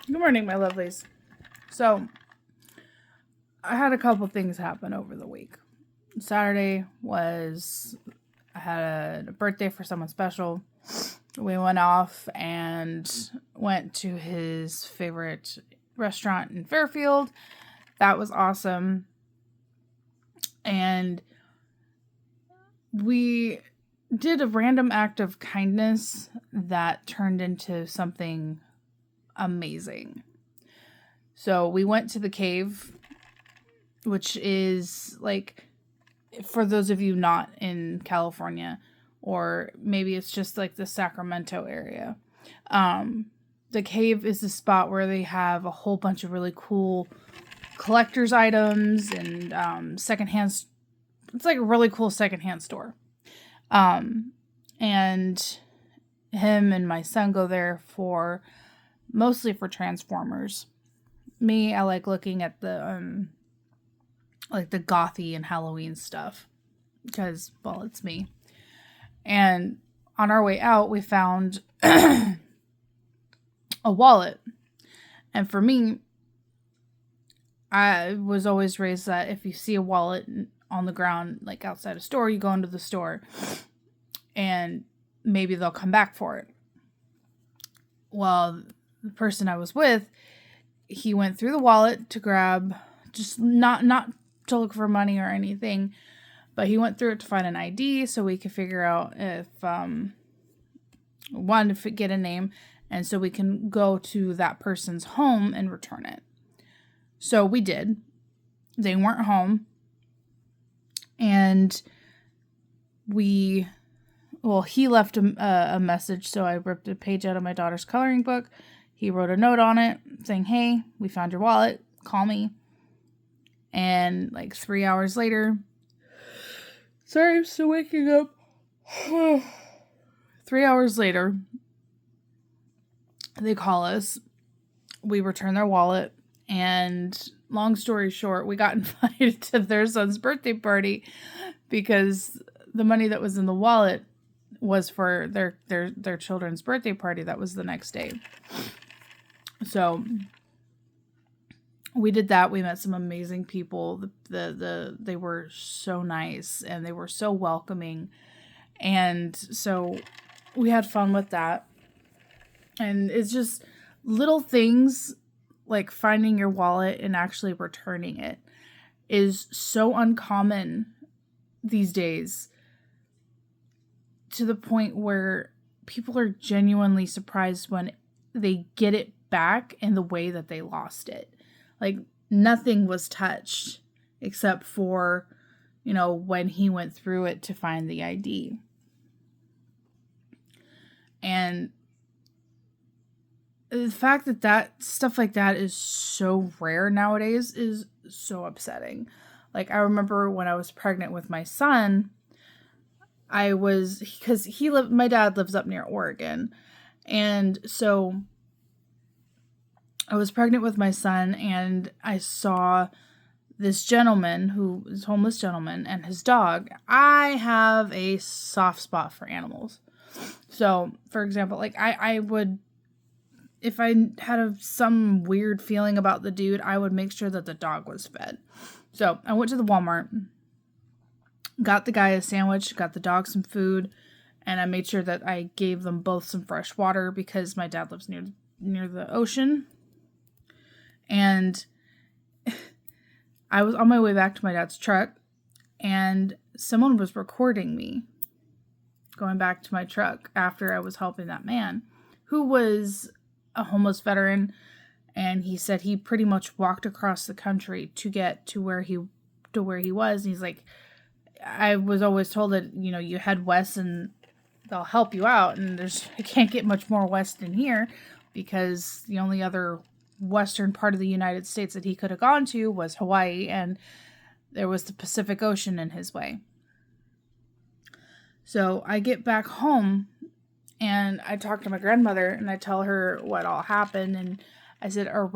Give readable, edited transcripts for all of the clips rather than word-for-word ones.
Good morning, my lovelies. So, I had a couple things happen over the week. Saturday was I had a birthday for someone special. We went off and went to his favorite restaurant in Fairfield. That was awesome. And we did a random act of kindness that turned into something amazing. So we went to the cave, which is like, for those of you not in California, or maybe it's just like the Sacramento area. The cave is the spot where they have a whole bunch of really cool collector's items and secondhand. It's like a really cool secondhand store. And him and my son go there for mostly for Transformers. Me, I like looking at the like the gothy and Halloween stuff because, well, it's me. And on our way out, we found a wallet. And for me, I was always raised that if you see a wallet on the ground, like outside a store, you go into the store and maybe they'll come back for it. Well, the person I was with, he went through the wallet to grab, just not to look for money or anything, but he went through it to find an ID so we could figure out if wanted to get a name, and so we can go to that person's home and return it. So we did. They weren't home, and he left a message, so I ripped a page out of my daughter's coloring book. He wrote a note on it saying, "Hey, we found your wallet. Call me." And like 3 hours later, sorry, I'm still waking up. 3 hours later, they call us. We return their wallet. And long story short, we got invited to their son's birthday party because the money that was in the wallet was for their children's birthday party that was the next day. So we did that. We met some amazing people. They were so nice and they were so welcoming. And so we had fun with that. And it's just little things like finding your wallet and actually returning it is so uncommon these days, to the point where people are genuinely surprised when they get it back in the way that they lost it. Like, nothing was touched except for, when he went through it to find the ID. And the fact that stuff like that is so rare nowadays is so upsetting. Like, I remember when I was pregnant with my son, because my dad lives up near Oregon. And so I was pregnant with my son and I saw this gentleman who is a homeless gentleman and his dog. I have a soft spot for animals. So, for example, like I would, if I had some weird feeling about the dude, I would make sure that the dog was fed. So I went to the Walmart, got the guy a sandwich, got the dog some food, and I made sure that I gave them both some fresh water because my dad lives near the ocean. And I was on my way back to my dad's truck, and someone was recording me going back to my truck after I was helping that man, who was a homeless veteran, and he said he pretty much walked across the country to get to where he was. And he's like, I was always told that, you head west and they'll help you out, and I can't get much more west than here, because the only other western part of the United States that he could have gone to was Hawaii, and there was the Pacific Ocean in his way. So I get back home and I talk to my grandmother and I tell her what all happened, and I said, are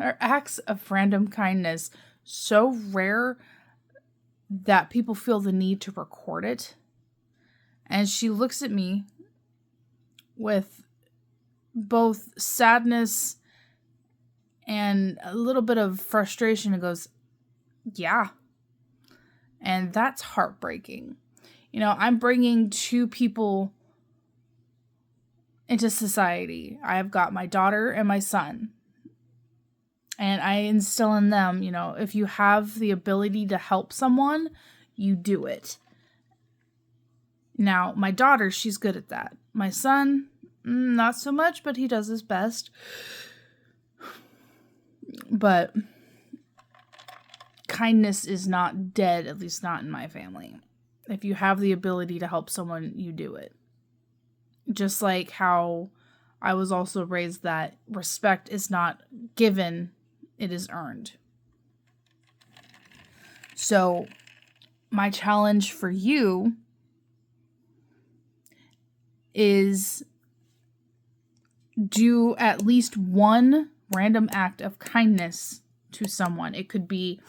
acts of random kindness so rare that people feel the need to record it? And she looks at me with both sadness and a little bit of frustration and goes, yeah. And that's heartbreaking. You know, I'm bringing two people into society. I've got my daughter and my son. And I instill in them, you know, if you have the ability to help someone, you do it. Now, my daughter, she's good at that. My son, not so much, but he does his best. But kindness is not dead, at least not in my family. If you have the ability to help someone, you do it. Just like how I was also raised that respect is not given, it is earned. So, my challenge for you is do at least one random act of kindness to someone. It could be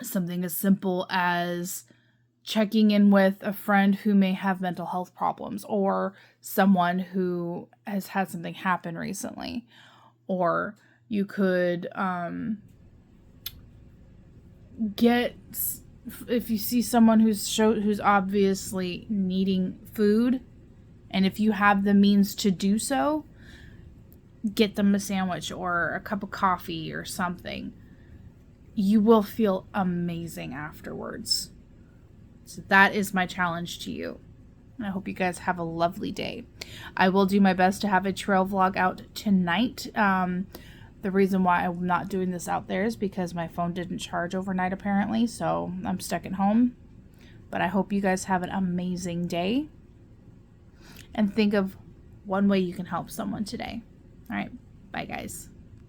something as simple as checking in with a friend who may have mental health problems, or someone who has had something happen recently. Or you could if you see someone who's obviously needing food, and if you have the means to do so, get them a sandwich or a cup of coffee or something. You will feel amazing afterwards. So that is my challenge to you. And I hope you guys have a lovely day. I will do my best to have a trail vlog out tonight. The reason why I'm not doing this out there is because my phone didn't charge overnight apparently, so I'm stuck at home. But I hope you guys have an amazing day. And think of one way you can help someone today. All right. Bye, guys.